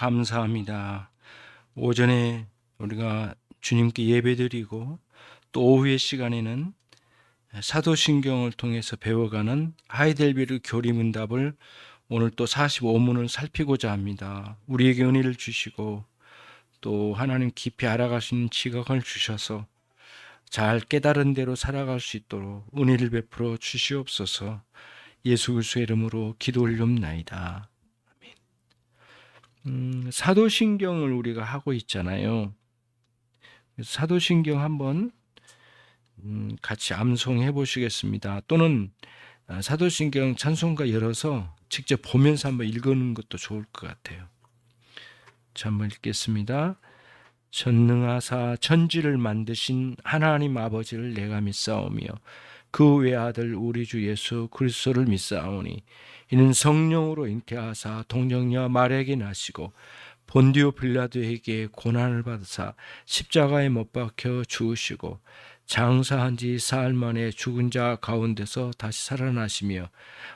감사합니다. 오전에 우리가 주님께 예배드리고 또 오후의 시간에는 사도신경을 통해서 배워가는 하이델베르 교리문답을 오늘 또 45문을 살피고자 합니다. 우리에게 은혜를 주시고 또 하나님 깊이 알아갈 수 있는 지각을 주셔서 잘 깨달은 대로 살아갈 수 있도록 은혜를 베풀어 주시옵소서. 예수 그리스도의 이름으로 기도 올리옵나이다. 사도신경을 우리가 하고 있잖아요. 사도신경 한번 같이 암송해 보시겠습니다. 또는 사도신경 찬송가 열어서 직접 보면서 한번 읽는 것도 좋을 것 같아요. 자, 한번 읽겠습니다. 전능하사 천지를 만드신 하나님 아버지를 내가 믿사오며 그 외아들 우리 주 예수 그리스도를 믿사오니 이는 성령으로 잉태하사 동정녀 마리아에게 나시고 본디오 빌라도에게 고난을 받으사 십자가에 못 박혀 죽으시고 장사한 지 사흘 만에 죽은 자 가운데서 다시 살아나시며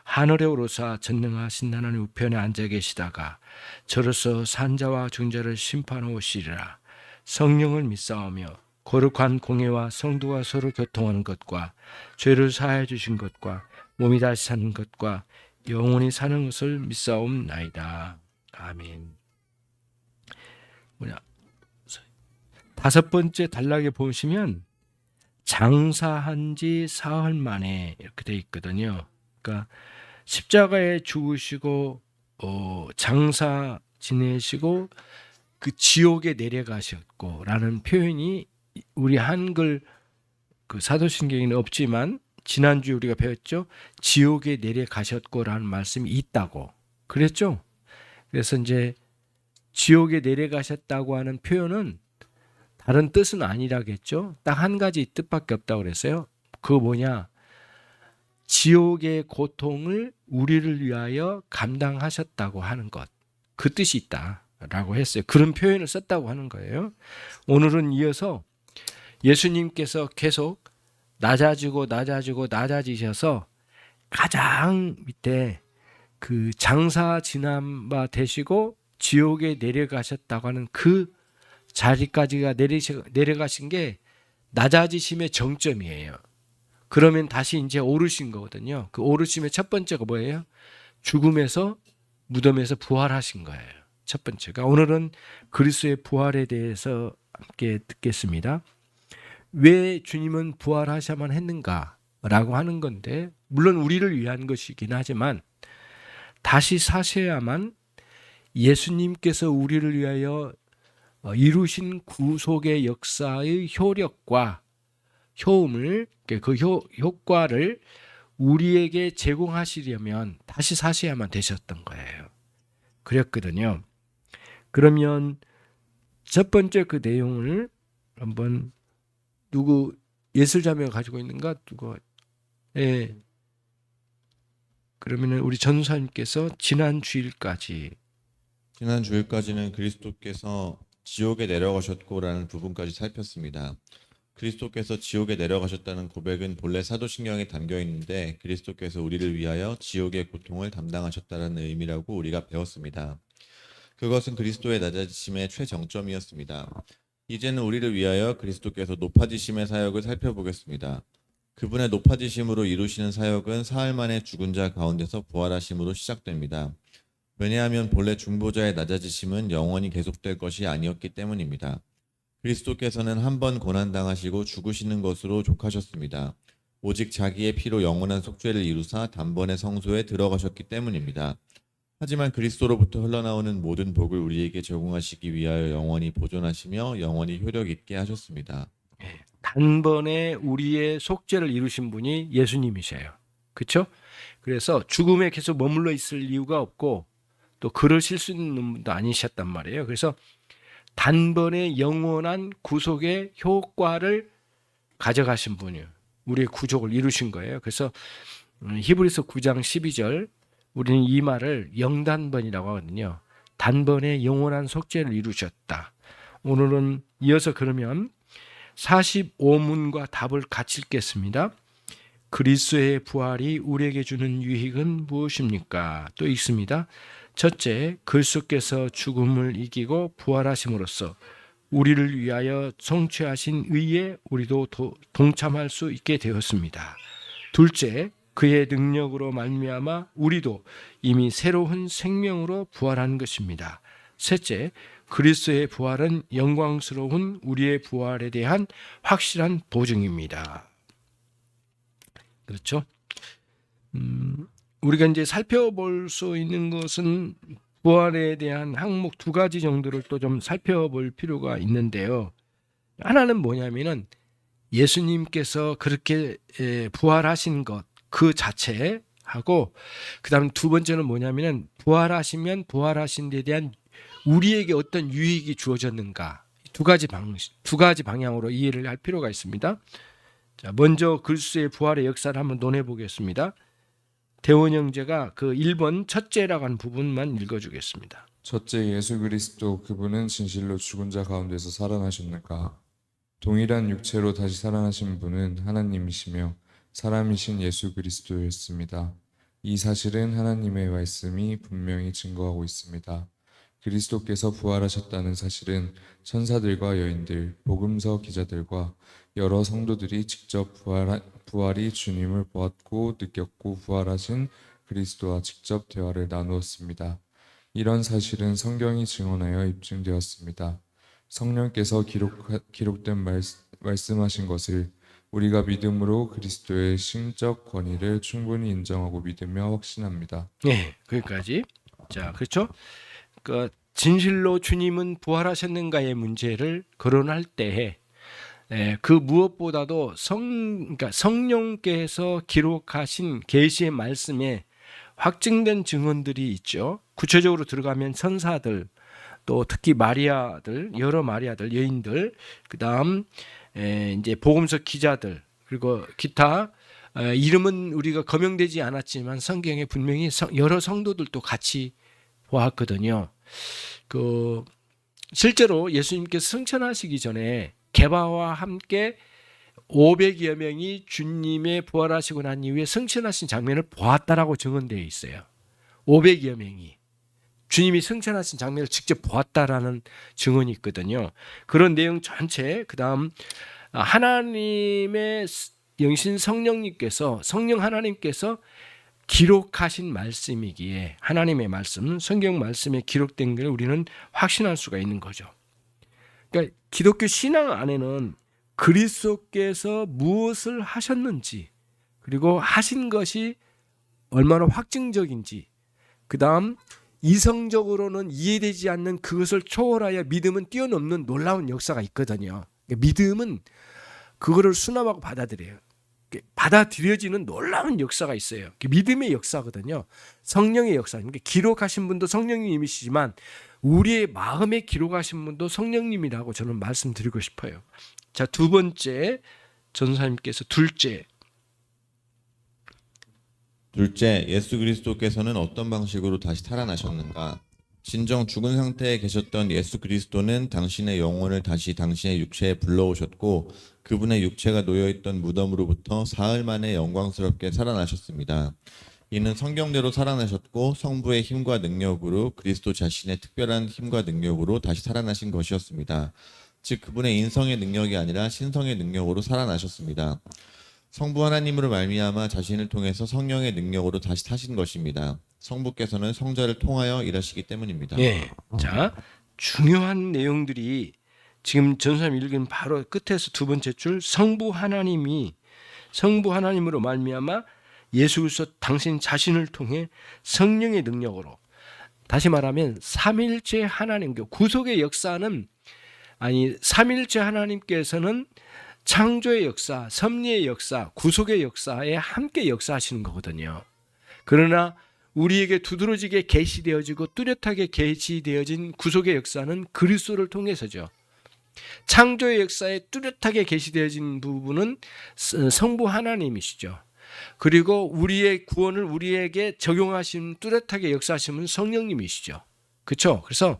하늘에 오르사 전능하신 하나님 우편에 앉아 계시다가 저로서 산자와 중자를 심판하러 오시리라. 성령을 믿사오며 거룩한 공예와 성도가 서로 교통하는 것과 죄를 사하여 주신 것과 몸이 다시 사는 것과 영원히 사는 것을 믿사옵나이다. 아멘. 다섯 번째 단락에 보시면 장사한 지 사흘 만에 이렇게 돼 있거든요. 그러니까 십자가에 죽으시고 장사 지내시고 그 지옥에 내려가셨고라는 표현이 우리 한글 그 사도신경에는 없지만 지난주에 우리가 배웠죠. 지옥에 내려가셨고라는 말씀이 있다고 그랬죠. 그래서 이제 지옥에 내려가셨다고 하는 표현은 다른 뜻은 아니라겠죠. 딱 한 가지 뜻밖에 없다고 그랬어요. 그거 뭐냐? 지옥의 고통을 우리를 위하여 감당하셨다고 하는 것. 그 뜻이 있다라고 했어요. 그런 표현을 썼다고 하는 거예요. 오늘은 이어서 예수님께서 계속 낮아지셔서 가장 밑에 그 장사 지난 바 되시고 지옥에 내려가셨다고 하는 그 자리까지가 내려가신 게 낮아지심의 정점이에요. 그러면 다시 이제 오르신 거거든요. 그 오르심의 첫 번째가 뭐예요? 죽음에서 무덤에서 부활하신 거예요. 첫 번째가. 오늘은 그리스도의 부활에 대해서 함께 듣겠습니다. 왜 주님은 부활하셔야만 했는가라고 하는 건데 물론 우리를 위한 것이긴 하지만 다시 사셔야만 예수님께서 우리를 위하여 이루신 구속의 역사의 효력과 효음을 그 효과를 우리에게 제공하시려면 다시 사셔야만 되셨던 거예요. 그랬거든요. 그러면 첫 번째 그 내용을 한번 누구 예술자매가 가지고 있는가? 누구? 예. 그러면은 우리 전사님께서 지난 주일까지는 그리스도께서 지옥에 내려가셨고라는 부분까지 살폈습니다. 그리스도께서 지옥에 내려가셨다는 고백은 본래 사도신경에 담겨 있는데 그리스도께서 우리를 위하여 지옥의 고통을 담당하셨다는 의미라고 우리가 배웠습니다. 그것은 그리스도의 낮아지심의 최정점이었습니다. 이제는 우리를 위하여 그리스도께서 높아지심의 사역을 살펴보겠습니다. 그분의 높아지심으로 이루시는 사역은 사흘 만에 죽은 자 가운데서 부활하심으로 시작됩니다. 왜냐하면 본래 중보자의 낮아지심은 영원히 계속될 것이 아니었기 때문입니다. 그리스도께서는 한 번 고난당하시고 죽으시는 것으로 족하셨습니다. 오직 자기의 피로 영원한 속죄를 이루사 단번에 성소에 들어가셨기 때문입니다. 하지만 그리스도로부터 흘러나오는 모든 복을 우리에게 제공하시기 위하여 영원히 보존하시며 영원히 효력 있게 하셨습니다. 단번에 우리의 속죄를 이루신 분이 예수님이셔요. 그렇죠? 그래서 죽음에 계속 머물러 있을 이유가 없고 또 그러실 수 있는 분도 아니셨단 말이에요. 그래서 단번에 영원한 구속의 효과를 가져가신 분이에요. 우리의 구속을 이루신 거예요. 그래서 히브리서 9장 12절 우리는 이 말을 영단번이라고 하거든요. 단번에 영원한 속죄를 이루셨다. 오늘은 이어서 그러면 45문과 답을 같이 읽겠습니다. 그리스도의 부활이 우리에게 주는 유익은 무엇입니까? 또 있습니다. 첫째, 그리스도께서 죽음을 이기고 부활하심으로써 우리를 위하여 성취하신 의에 우리도 동참할 수 있게 되었습니다. 둘째, 그의 능력으로 말미암아 우리도 이미 새로운 생명으로 부활한 것입니다. 셋째, 그리스도의 부활은 영광스러운 우리의 부활에 대한 확실한 보증입니다. 그렇죠? 우리가 이제 살펴볼 수 있는 것은 부활에 대한 항목 두 가지 정도를 또 좀 살펴볼 필요가 있는데요. 하나는 뭐냐면은 예수님께서 그렇게 부활하신 것 그 자체하고, 그다음 두 번째는 뭐냐면은 부활하시면 부활하신 데 대한 우리에게 어떤 유익이 주어졌는가, 두 가지 방향으로 이해를 할 필요가 있습니다. 자, 먼저 그리스도의 부활의 역사를 한번 논해 보겠습니다. 대원 형제가 그 1번 첫째라고 하는 부분만 읽어주겠습니다. 첫째 예수 그리스도 그분은 진실로 죽은 자 가운데서 살아나셨는가? 동일한 육체로 다시 살아나신 분은 하나님이시며 사람이신 예수 그리스도였습니다. 이 사실은 하나님의 말씀이 분명히 증거하고 있습니다. 그리스도께서 부활하셨다는 사실은 천사들과 여인들, 복음서 기자들과 여러 성도들이 직접 부활이 주님을 보았고 느꼈고 부활하신 그리스도와 직접 대화를 나누었습니다. 이런 사실은 성경이 증언하여 입증되었습니다. 성령께서 기록된 말씀하신 것을 우리가 믿음으로 그리스도의 신적 권위를 충분히 인정하고 믿으며 확신합니다. 네, 거기까지. 자, 그렇죠? 그 진실로 주님은 부활하셨는가의 문제를 거론할 때에 그 무엇보다도 그러니까 성령께서 기록하신 계시의 말씀에 확증된 증언들이 있죠. 구체적으로 들어가면 천사들, 또 특히 마리아들, 여러 마리아들, 여인들, 그다음 이제 복음서 기자들, 그리고 기타 이름은 우리가 거명되지 않았지만 성경에 분명히 여러 성도들도 같이 보았거든요. 그 실제로 예수님께서 승천하시기 전에 게바와 함께 500여 명이 주님의 부활하시고 난 이후에 승천하신 장면을 보았다라고 증언되어 있어요. 500여 명이 주님이 승천하신 장면을 직접 보았다라는 증언이 있거든요. 그런 내용 전체, 그 다음 하나님의 영신 성령님께서, 성령 하나님께서 기록하신 말씀이기에 하나님의 말씀, 성경 말씀에 기록된 걸 우리는 확신할 수가 있는 거죠. 그러니까 기독교 신앙 안에는 그리스도께서 무엇을 하셨는지, 그리고 하신 것이 얼마나 확증적인지, 그 다음 이성적으로는 이해되지 않는 그것을 초월하여 믿음은 뛰어넘는 놀라운 역사가 있거든요. 믿음은 그거를 수납하고 받아들여요. 받아들여지는 놀라운 역사가 있어요. 믿음의 역사거든요. 성령의 역사. 그러니까 기록하신 분도 성령님이시지만 우리의 마음에 기록하신 분도 성령님이라고 저는 말씀드리고 싶어요. 자, 두 번째, 전사님께서 둘째, 예수 그리스도께서는 어떤 방식으로 다시 살아나셨는가? 진정 죽은 상태에 계셨던 예수 그리스도는 당신의 영혼을 다시 당신의 육체에 불러오셨고 그분의 육체가 놓여있던 무덤으로부터 사흘 만에 영광스럽게 살아나셨습니다. 이는 성경대로 살아나셨고 성부의 힘과 능력으로 그리스도 자신의 특별한 힘과 능력으로 다시 살아나신 것이었습니다. 즉 그분의 인성의 능력이 아니라 신성의 능력으로 살아나셨습니다. 성부 하나님으로 말미암아 자신을 통해서 성령의 능력으로 다시 사신 것입니다. 성부께서는 성자를 통하여 일하시기 때문입니다. 예. 자, 중요한 내용들이 지금 전사님 읽은 바로 끝에서 두 번째 줄, 성부 하나님으로 말미암아 예수 그리스도 당신 자신을 통해 성령의 능력으로, 다시 말하면 삼일체 하나님, 구속의 역사는, 아니 삼일체 하나님께서는 창조의 역사, 섭리의 역사, 구속의 역사에 함께 역사하시는 거거든요. 그러나 우리에게 두드러지게 계시되어지고 뚜렷하게 계시되어진 구속의 역사는 그리스도를 통해서죠. 창조의 역사에 뚜렷하게 계시되어진 부분은 성부 하나님이시죠. 그리고 우리의 구원을 우리에게 적용하신, 뚜렷하게 역사하시는 성령님이시죠. 그렇죠? 그래서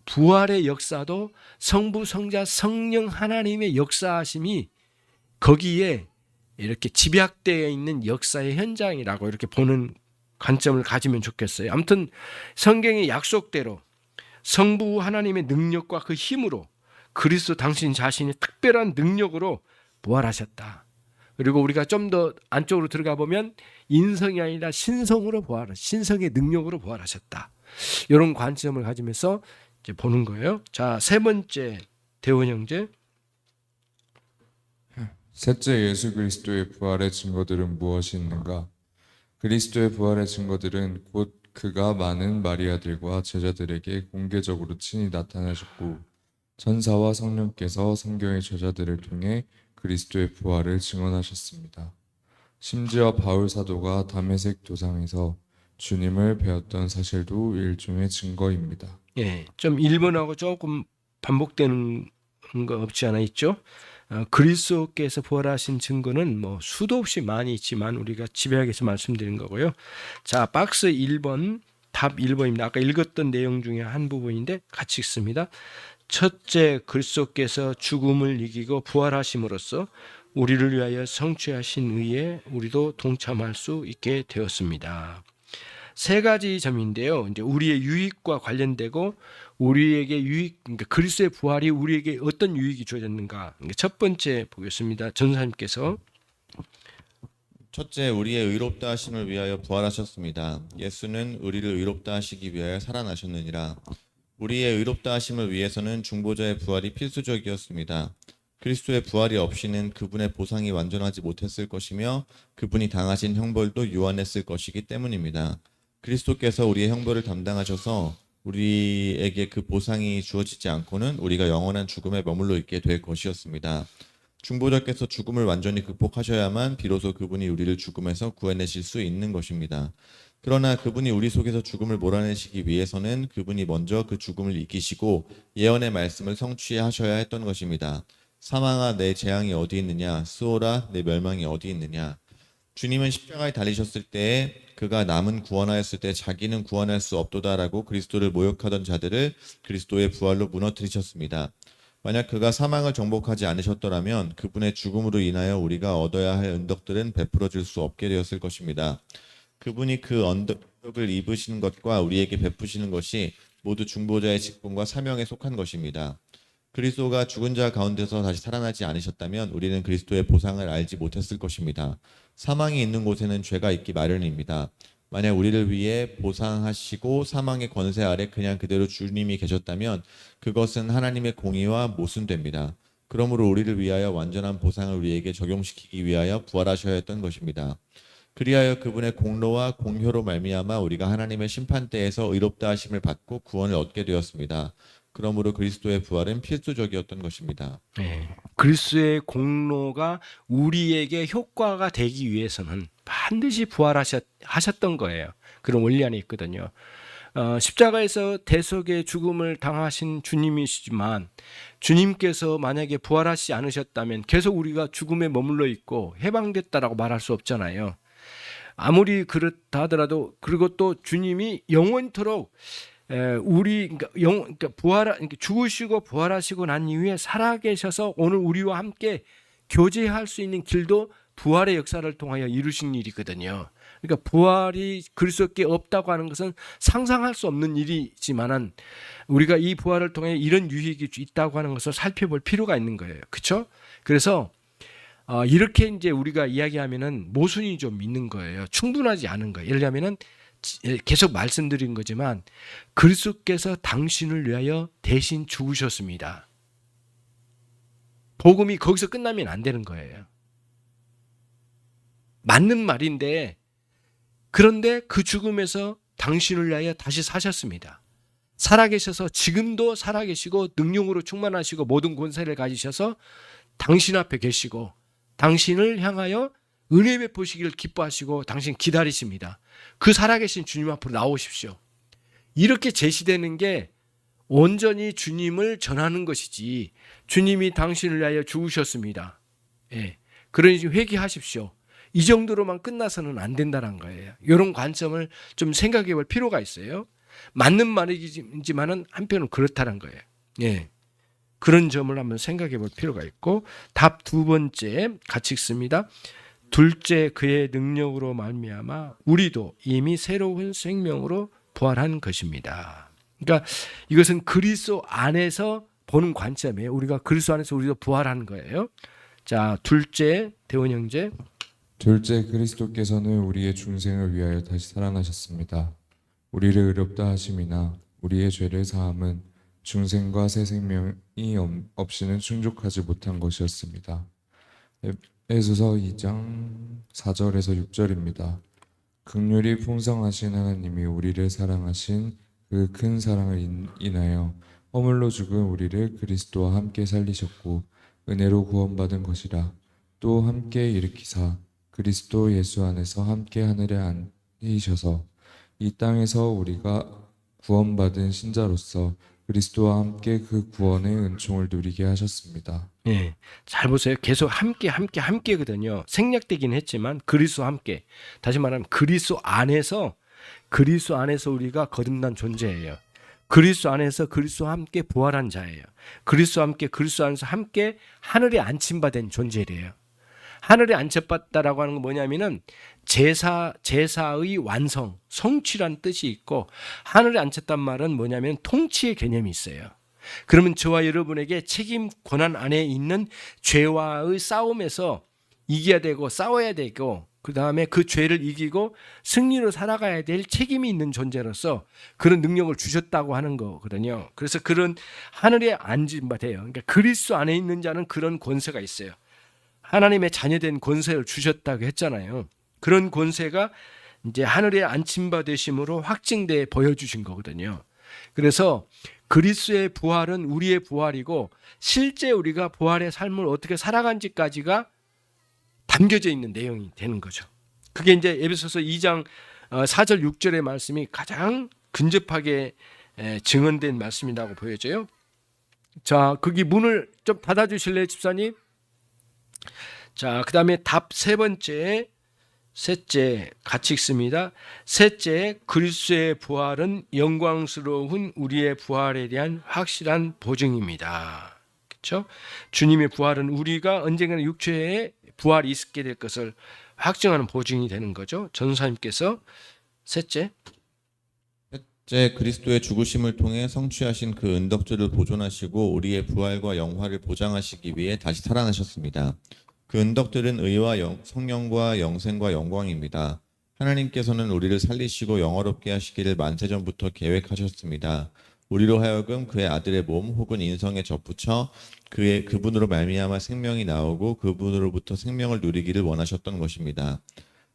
부활의 역사도 성부, 성자, 성령 하나님의 역사하심이 거기에 이렇게 집약되어 있는 역사의 현장이라고 이렇게 보는 관점을 가지면 좋겠어요. 아무튼 성경의 약속대로 성부 하나님의 능력과 그 힘으로 그리스도 당신 자신이 특별한 능력으로 부활하셨다. 그리고 우리가 좀 더 안쪽으로 들어가 보면 인성이 아니라 신성으로 신성의 능력으로 부활하셨다. 이런 관점을 가지면서 이제 보는 거예요. 자, 세 번째 대원 형제. 셋째, 예수 그리스도의 부활의 증거들은 무엇이 있는가? 그리스도의 부활의 증거들은 곧 그가 많은 마리아들과 제자들에게 공개적으로 친히 나타나셨고 천사와 성령께서 성경의 저자들을 통해 그리스도의 부활을 증언하셨습니다. 심지어 바울 사도가 다메섹 도상에서 주님을 배웠던 사실도 일종의 증거입니다. 예, 좀 1번하고 조금 반복되는 거 없지 않아 있죠? 그리스도께서 부활하신 증거는 뭐 수도 없이 많이 있지만 우리가 집약해서 말씀드린 거고요. 자, 박스 1번, 답 1번입니다. 아까 읽었던 내용 중에 한 부분인데 같이 읽습니다. 첫째, 그리스도께서 죽음을 이기고 부활하심으로써 우리를 위하여 성취하신 의에 우리도 동참할 수 있게 되었습니다. 세 가지 점인데요. 이제 우리의 유익과 관련되고 우리에게 유익, 그러니까 그리스도의 부활이 우리에게 어떤 유익이 주어졌는가. 첫 번째 보겠습니다. 전사님께서. 첫째, 우리의 의롭다 하심을 위하여 부활하셨습니다. 예수는 우리를 의롭다 하시기 위하여 살아나셨느니라. 우리의 의롭다 하심을 위해서는 중보자의 부활이 필수적이었습니다. 그리스도의 부활이 없이는 그분의 보상이 완전하지 못했을 것이며 그분이 당하신 형벌도 유한했을 것이기 때문입니다. 그리스도께서 우리의 형벌을 담당하셔서 우리에게 그 보상이 주어지지 않고는 우리가 영원한 죽음에 머물러 있게 될 것이었습니다. 중보자께서 죽음을 완전히 극복하셔야만 비로소 그분이 우리를 죽음에서 구해내실 수 있는 것입니다. 그러나 그분이 우리 속에서 죽음을 몰아내시기 위해서는 그분이 먼저 그 죽음을 이기시고 예언의 말씀을 성취하셔야 했던 것입니다. 사망아, 내 재앙이 어디 있느냐? 스오라, 내 멸망이 어디 있느냐? 주님은 십자가에 달리셨을 때에 그가 남은 구원하였을 때 자기는 구원할 수 없도다라고 그리스도를 모욕하던 자들을 그리스도의 부활로 무너뜨리셨습니다. 만약 그가 사망을 정복하지 않으셨더라면 그분의 죽음으로 인하여 우리가 얻어야 할 은덕들은 베풀어질 수 없게 되었을 것입니다. 그분이 그 언덕을 입으시는 것과 우리에게 베푸시는 것이 모두 중보자의 직분과 사명에 속한 것입니다. 그리스도가 죽은 자 가운데서 다시 살아나지 않으셨다면 우리는 그리스도의 보상을 알지 못했을 것입니다. 사망이 있는 곳에는 죄가 있기 마련입니다. 만약 우리를 위해 보상하시고 사망의 권세 아래 그냥 그대로 주님이 계셨다면 그것은 하나님의 공의와 모순됩니다. 그러므로 우리를 위하여 완전한 보상을 우리에게 적용시키기 위하여 부활하셔야 했던 것입니다. 그리하여 그분의 공로와 공효로 말미암아 우리가 하나님의 심판대에서 의롭다 하심을 받고 구원을 얻게 되었습니다. 그러므로 그리스도의 부활은 필수적이었던 것입니다. 네, 그리스도의 공로가 우리에게 효과가 되기 위해서는 반드시 부활하셨던 거예요. 그런 원리 안에 있거든요. 십자가에서 대속의 죽음을 당하신 주님이시지만 주님께서 만약에 부활하시지 않으셨다면 계속 우리가 죽음에 머물러 있고 해방됐다라고 말할 수 없잖아요. 아무리 그렇다 하더라도 그리고 또 주님이 영원토록 그러니까 죽으시고 부활하시고 난 이후에 살아계셔서 오늘 우리와 함께 교제할 수 있는 길도 부활의 역사를 통하여 이루신 일이거든요. 그러니까 부활이 그리스도께 없다고 하는 것은 상상할 수 없는 일이지만은 우리가 이 부활을 통해 이런 유익이 있다고 하는 것을 살펴볼 필요가 있는 거예요. 그렇죠? 그래서 이렇게 이제 우리가 이야기하면은 모순이 좀 있는 거예요. 충분하지 않은 거예요. 예를 들면은 계속 말씀드린 거지만 그리스도께서 당신을 위하여 대신 죽으셨습니다. 복음이 거기서 끝나면 안 되는 거예요. 맞는 말인데 그런데 그 죽음에서 당신을 위하여 다시 사셨습니다. 살아계셔서 지금도 살아계시고 능력으로 충만하시고 모든 권세를 가지셔서 당신 앞에 계시고 당신을 향하여 은혜 베푸시기를 기뻐하시고 당신 기다리십니다. 그 살아계신 주님 앞으로 나오십시오. 이렇게 제시되는 게 온전히 주님을 전하는 것이지 주님이 당신을 위하여 죽으셨습니다. 예. 그러니 회개하십시오. 이 정도로만 끝나서는 안 된다는 거예요. 이런 관점을 좀 생각해 볼 필요가 있어요. 맞는 말이지만은 한편은 그렇다는 거예요. 예. 그런 점을 한번 생각해 볼 필요가 있고 답 두 번째 같이 읽습니다. 둘째 그의 능력으로 말미암아 우리도 이미 새로운 생명으로 부활한 것입니다. 그러니까 이것은 그리스도 안에서 보는 관점이에요. 우리가 그리스도 안에서 우리도 부활한 거예요. 자, 둘째 대원 형제. 둘째, 그리스도께서는 우리의 중생을 위하여 다시 살아나셨습니다. 우리를 의롭다 하심이나 우리의 죄를 사함은 중생과 새 생명이 없이는 충족하지 못한 것이었습니다. 에베소서 2장 4절에서 6절입니다. 긍휼이 풍성하신 하나님이 우리를 사랑하신 그 큰 사랑을 인하여 허물로 죽은 우리를 그리스도와 함께 살리셨고 은혜로 구원받은 것이라. 또 함께 일으키사 그리스도 예수 안에서 함께 하늘에 앉히셔서 이 땅에서 우리가 구원받은 신자로서 그리스도와 함께 그 구원의 은총을 누리게 하셨습니다. 예, 잘 보세요. 계속 함께거든요. 생략되긴 했지만 그리스도와 함께. 다시 말하면 그리스도 안에서 우리가 거듭난 존재예요. 그리스도 안에서 그리스도와 함께 부활한 자예요. 그리스도와 함께 그리스도 안에서 함께 하늘에 안침받은 존재래요. 하늘에 안침받다라고 하는 건 뭐냐면은 제사의 완성, 성취란 뜻이 있고, 하늘에 앉혔단 말은 뭐냐면 통치의 개념이 있어요. 그러면 저와 여러분에게 책임 권한 안에 있는 죄와의 싸움에서 이겨야 되고 싸워야 되고, 그 다음에 그 죄를 이기고 승리로 살아가야 될 책임이 있는 존재로서 그런 능력을 주셨다고 하는 거거든요. 그래서 그런 하늘에 앉은 바 돼요. 그러니까 그리스도 안에 있는 자는 그런 권세가 있어요. 하나님의 자녀된 권세를 주셨다고 했잖아요. 그런 권세가 이제 하늘에 앉힌 바 되심으로 확증돼 보여주신 거거든요. 그래서 그리스도의 부활은 우리의 부활이고, 실제 우리가 부활의 삶을 어떻게 살아간지까지가 담겨져 있는 내용이 되는 거죠. 그게 이제 에베소서 2장 4절 6절의 말씀이 가장 근접하게 증언된 말씀이라고 보여져요. 자, 거기 문을 좀 닫아주실래요, 집사님? 자, 그 다음에 답 셋째 같이 읽습니다. 셋째, 그리스도의 부활은 영광스러운 우리의 부활에 대한 확실한 보증입니다. 그렇죠? 주님의 부활은 우리가 언젠가는 육체의 부활이 있게 될 것을 확증하는 보증이 되는 거죠. 전사님께서 셋째, 그리스도의 죽으심을 통해 성취하신 그 은덕들을 보존하시고 우리의 부활과 영화를 보장하시기 위해 다시 살아나셨습니다. 그 은덕들은 의와 성령과 영생과 영광입니다. 하나님께서는 우리를 살리시고 영화롭게 하시기를 만세전부터 계획하셨습니다. 우리로 하여금 그의 아들의 몸 혹은 인성에 접붙여 그분으로 말미암아 생명이 나오고 그분으로부터 생명을 누리기를 원하셨던 것입니다.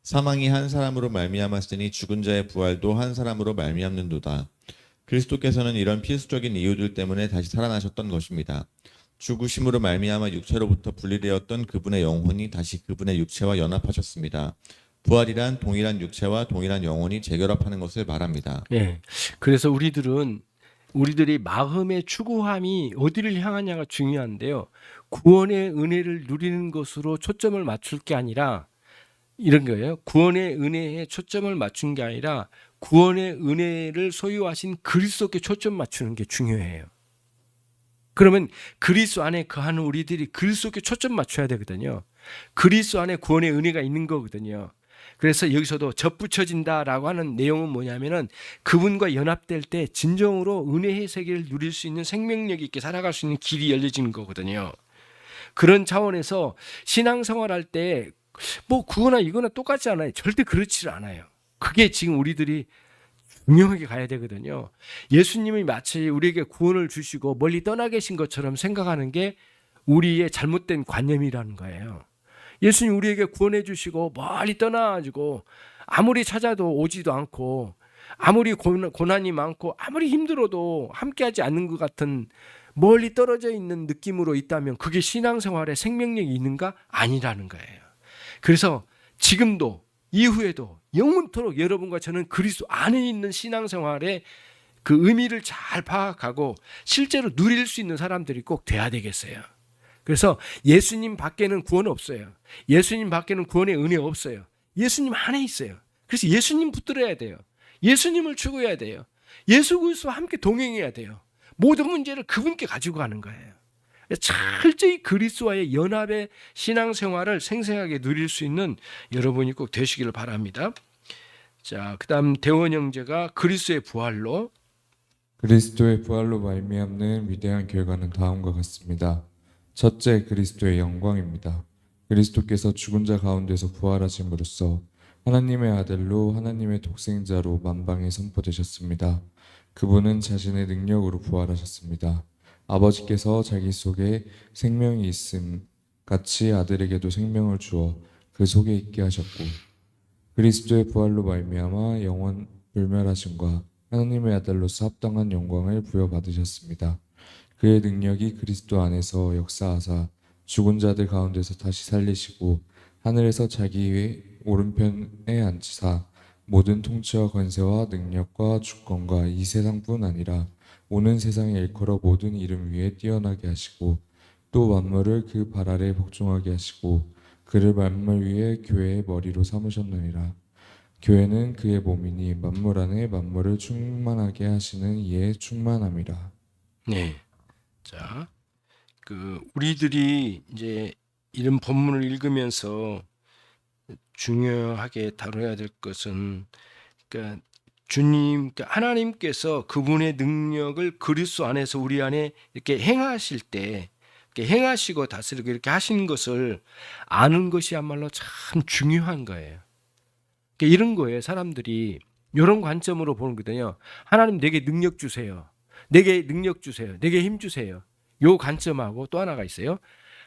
사망이 한 사람으로 말미암았으니 죽은 자의 부활도 한 사람으로 말미암는도다. 그리스도께서는 이런 필수적인 이유들 때문에 다시 살아나셨던 것입니다. 죽으심으로 말미암아 육체로부터 분리되었던 그분의 영혼이 다시 그분의 육체와 연합하셨습니다. 부활이란 동일한 육체와 동일한 영혼이 재결합하는 것을 말합니다. 네. 그래서 우리들이 마음의 추구함이 어디를 향하냐가 중요한데요. 구원의 은혜를 누리는 것으로 초점을 맞출 게 아니라 이런 거예요. 구원의 은혜에 초점을 맞춘 게 아니라 구원의 은혜를 소유하신 그리스도께 초점 맞추는 게 중요해요. 그러면 그리스도 안에 거하는 우리들이 그리스도께 초점 맞춰야 되거든요. 그리스도 안에 구원의 은혜가 있는 거거든요. 그래서 여기서도 접붙여진다라고 하는 내용은 뭐냐면은 그분과 연합될 때 진정으로 은혜의 세계를 누릴 수 있는 생명력 있게 살아갈 수 있는 길이 열려지는 거거든요. 그런 차원에서 신앙생활할 때 뭐 그거나 이거나 똑같지 않아요. 절대 그렇지 않아요. 그게 지금 우리들이 분명하게 가야 되거든요. 예수님이 마치 우리에게 구원을 주시고 멀리 떠나 계신 것처럼 생각하는 게 우리의 잘못된 관념이라는 거예요. 예수님 우리에게 구원해 주시고 멀리 떠나가지고 아무리 찾아도 오지도 않고 아무리 고난이 많고 아무리 힘들어도 함께하지 않는 것 같은 멀리 떨어져 있는 느낌으로 있다면 그게 신앙생활에 생명력이 있는가? 아니라는 거예요. 그래서 지금도 이후에도 영원토록 여러분과 저는 그리스도 안에 있는 신앙생활의 그 의미를 잘 파악하고 실제로 누릴 수 있는 사람들이 꼭 돼야 되겠어요. 그래서 예수님 밖에는 구원 없어요. 예수님 밖에는 구원의 은혜 없어요. 예수님 안에 있어요. 그래서 예수님 붙들어야 돼요. 예수님을 추구해야 돼요. 예수 그리스도와 함께 동행해야 돼요. 모든 문제를 그분께 가지고 가는 거예요. 철저히 그리스도와의 연합의 신앙생활을 생생하게 누릴 수 있는 여러분이 꼭 되시기를 바랍니다. 자, 그다음 대원 형제가 그리스도의 부활로 그리스도의 부활로 말미암는 위대한 결과는 다음과 같습니다. 첫째, 그리스도의 영광입니다. 그리스도께서 죽은 자 가운데서 부활하심으로써 하나님의 아들로 하나님의 독생자로 만방에 선포되셨습니다. 그분은 자신의 능력으로 부활하셨습니다. 아버지께서 자기 속에 생명이 있음 같이 아들에게도 생명을 주어 그 속에 있게 하셨고, 그리스도의 부활로 말미암아 영원 불멸하심과 하나님의 아들로서 합당한 영광을 부여받으셨습니다. 그의 능력이 그리스도 안에서 역사하사 죽은 자들 가운데서 다시 살리시고 하늘에서 자기의 오른편에 앉히사 모든 통치와 권세와 능력과 주권과 이 세상뿐 아니라 오는 세상에 일컬어 모든 이름 위에 뛰어나게 하시고 또 만물을 그 발 아래 복종하게 하시고 그를 만물 위에 교회의 머리로 삼으셨느니라. 교회는 그의 몸이니 만물 안에 만물을 충만하게 하시는 이의 충만함이라. 네. 자, 우리들이 이제 이런 본문을 읽으면서 중요하게 다뤄야 될 것은 그러니까 하나님께서 그분의 능력을 그리스도 안에서 우리 안에 이렇게 행하실 때 이렇게 행하시고 다스리고 이렇게 하시는 것을 아는 것이야말로 참 중요한 거예요. 그러니까 이런 거예요. 사람들이 이런 관점으로 보는 거거든요. 하나님 내게 능력 주세요. 내게 능력 주세요. 내게 힘 주세요. 요 관점하고 또 하나가 있어요.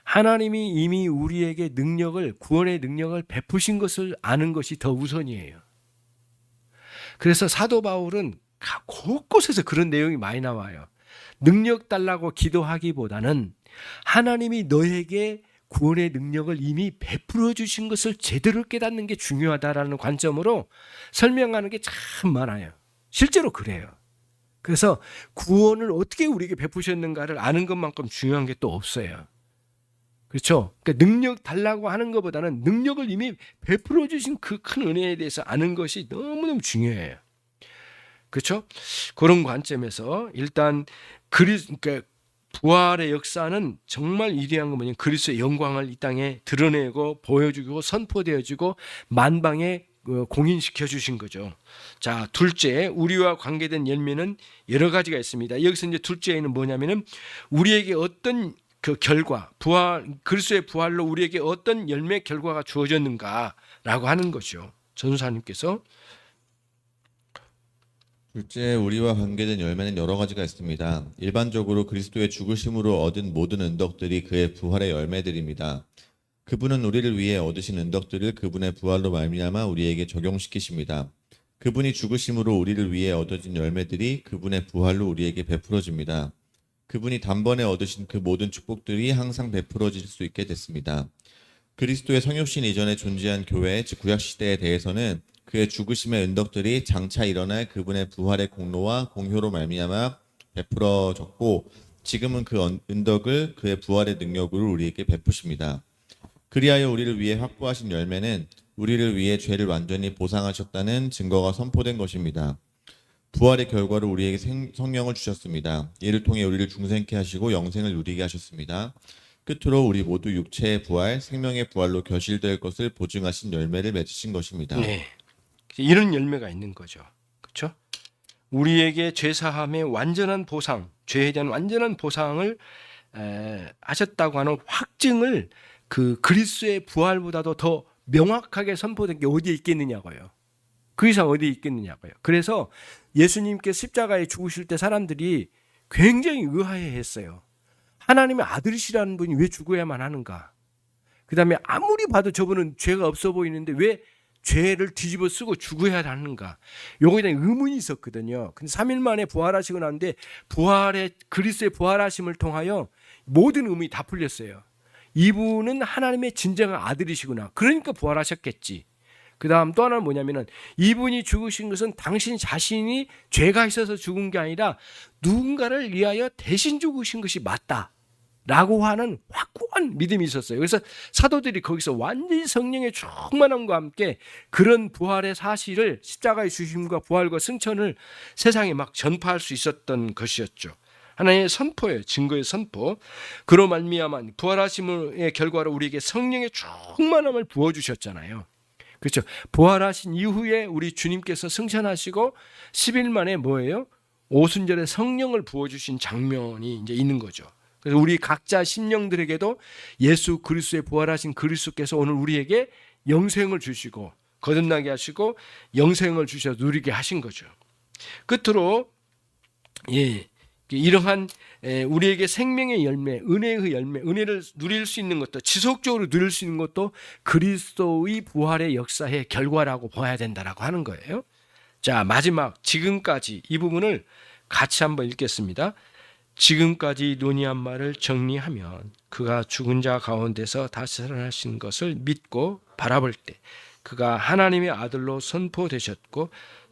하나님이 이미 우리에게 구원의 능력을 베푸신 것을 아는 것이 더 우선이에요. 그래서 사도 바울은 곳곳에서 그런 내용이 많이 나와요. 능력 달라고 기도하기보다는 하나님이 너에게 구원의 능력을 이미 베풀어 주신 것을 제대로 깨닫는 게 중요하다라는 관점으로 설명하는 게 참 많아요. 실제로 그래요. 그래서 구원을 어떻게 우리에게 베푸셨는가를 아는 것만큼 중요한 게 또 없어요. 그렇죠? 그러니까 능력 달라고 하는 것보다는 능력을 이미 베풀어 주신 그 큰 은혜에 대해서 아는 것이 너무너무 중요해요. 그렇죠? 그런 관점에서 일단 그러니까 부활의 역사는 정말 위대한 건 뭐냐면 그리스도의 영광을 이 땅에 드러내고 보여주고 선포되어지고 만방에 공인시켜 주신 거죠. 자, 둘째, 우리와 관계된 열매는 여러 가지가 있습니다. 여기서 이제 둘째는 뭐냐면은 우리에게 어떤 그 결과, 그리스도의 부활로 우리에게 어떤 열매 결과가 주어졌는가라고 하는 거죠. 전도사님께서 둘째, 우리와 관계된 열매는 여러 가지가 있습니다. 일반적으로 그리스도의 죽으심으로 얻은 모든 은덕들이 그의 부활의 열매들입니다. 그분은 우리를 위해 얻으신 은덕들을 그분의 부활로 말미암아 우리에게 적용시키십니다. 그분이 죽으심으로 우리를 위해 얻어진 열매들이 그분의 부활로 우리에게 베풀어집니다. 그분이 단번에 얻으신 그 모든 축복들이 항상 베풀어질 수 있게 됐습니다. 그리스도의 성육신 이전에 존재한 교회, 즉 구약시대에 대해서는 그의 죽으심의 은덕들이 장차 일어날 그분의 부활의 공로와 공효로 말미암아 베풀어졌고 지금은 그 은덕을 그의 부활의 능력으로 우리에게 베푸십니다. 그리하여 우리를 위해 확보하신 열매는 우리를 위해 죄를 완전히 보상하셨다는 증거가 선포된 것입니다. 부활의 결과로 우리에게 성령을 주셨습니다. 이를 통해 우리를 중생케 하시고 영생을 누리게 하셨습니다. 끝으로 우리 모두 육체의 부활, 생명의 부활로 결실될 것을 보증하신 열매를 맺으신 것입니다. 네, 이런 열매가 있는 거죠. 그렇죠? 우리에게 죄사함의 완전한 보상, 죄에 대한 완전한 보상을 하셨다고 하는 확증을 그 그리스도의 부활보다도 더 명확하게 선포된 게 어디에 있겠느냐고요. 그 이상 어디에 있겠느냐고요. 그래서 예수님께 십자가에 죽으실 때 사람들이 굉장히 의아해했어요. 하나님의 아들이시라는 분이 왜 죽어야만 하는가? 그 다음에 아무리 봐도 저분은 죄가 없어 보이는데 왜 죄를 뒤집어 쓰고 죽어야 하는가? 요거에 대한 의문이 있었거든요. 근데 3일 만에 부활하시고 나는데 그리스도의 부활하심을 통하여 모든 의문이 다 풀렸어요. 이분은 하나님의 진정한 아들이시구나. 그러니까 부활하셨겠지. 그 다음 또 하나는 뭐냐면은 이분이 죽으신 것은 당신 자신이 죄가 있어서 죽은 게 아니라 누군가를 위하여 대신 죽으신 것이 맞다 라고 하는 확고한 믿음이 있었어요. 그래서 사도들이 거기서 완전히 성령의 충만함과 함께 그런 부활의 사실을 십자가의 주심과 부활과 승천을 세상에 막 전파할 수 있었던 것이었죠. 하나님의 선포예요. 증거의 선포. 그로 말미암아 부활하심의 결과로 우리에게 성령의 충만함을 부어주셨잖아요. 그렇죠. 부활하신 이후에 우리 주님께서 승천하시고 10일 만에 뭐예요? 오순절에 성령을 부어주신 장면이 이제 있는 거죠. 그래서 우리 각자 심령들에게도 예수 그리스도의 부활하신 그리스도께서 오늘 우리에게 영생을 주시고 거듭나게 하시고 영생을 주셔서 누리게 하신 거죠. 끝으로 이러한 우리에게 생명의 열매, 은혜의 열매, 은혜를 누릴 수 있는 것도 지속적으로 누릴 수 있는 것도 그리스도의 부활의 역사의 결과라고 봐야 된다라고 하는 거예요. 자, 마지막 지금까지 이 부분을 같이 한번 읽겠습니다. 지금까지 논의한 말을 정리하면 그가 죽은 자 가운데서 다시 살아나신 것을 믿고 바라볼 때 그가 하나님의 아들로 선포되셨고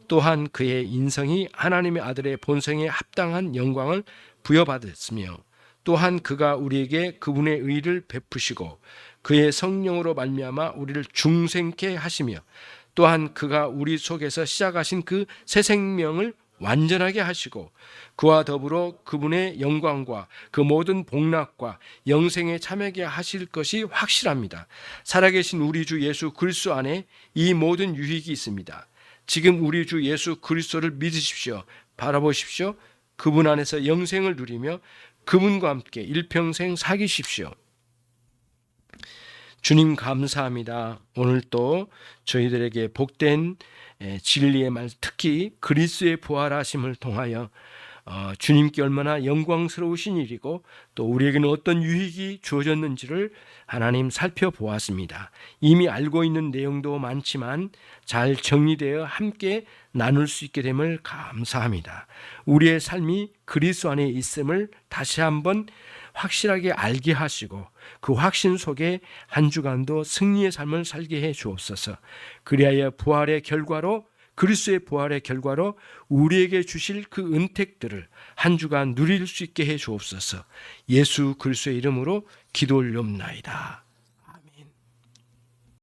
또한 그의 인성이 하나님의 아들의 본성에 합당한 영광을 부여받았으며 또한 그가 우리에게 그분의 의를 베푸시고 그의 성령으로 말미암아 우리를 중생케 하시며 또한 그가 우리 속에서 시작하신 그 새 생명을 완전하게 하시고 그와 더불어 그분의 영광과 그 모든 복락과 영생에 참여하게 하실 것이 확실합니다. 살아계신 우리 주 예수 그리스도 안에 이 모든 유익이 있습니다. 지금 우리 주 예수 그리스도를 믿으십시오. 바라보십시오. 그분 안에서 영생을 누리며 그분과 함께 일평생 사귀십시오. 주님 감사합니다. 오늘 또 저희들에게 복된 진리의 말, 특히 그리스도의 부활하심을 통하여 주님께 얼마나 영광스러우신 일이고 또 우리에게는 어떤 유익이 주어졌는지를 하나님 살펴보았습니다. 이미 알고 있는 내용도 많지만 잘 정리되어 함께 나눌 수 있게 됨을 감사합니다. 우리의 삶이 그리스도 안에 있음을 다시 한번 확실하게 알게 하시고 그 확신 속에 한 주간도 승리의 삶을 살게 해 주옵소서. 그리하여 부활의 결과로 그리스도의 부활의 결과로 우리에게 주실 그 은택들을 한 주간 누릴 수 있게 해 주옵소서. 예수 그리스도의 이름으로 기도 올려옵나이다.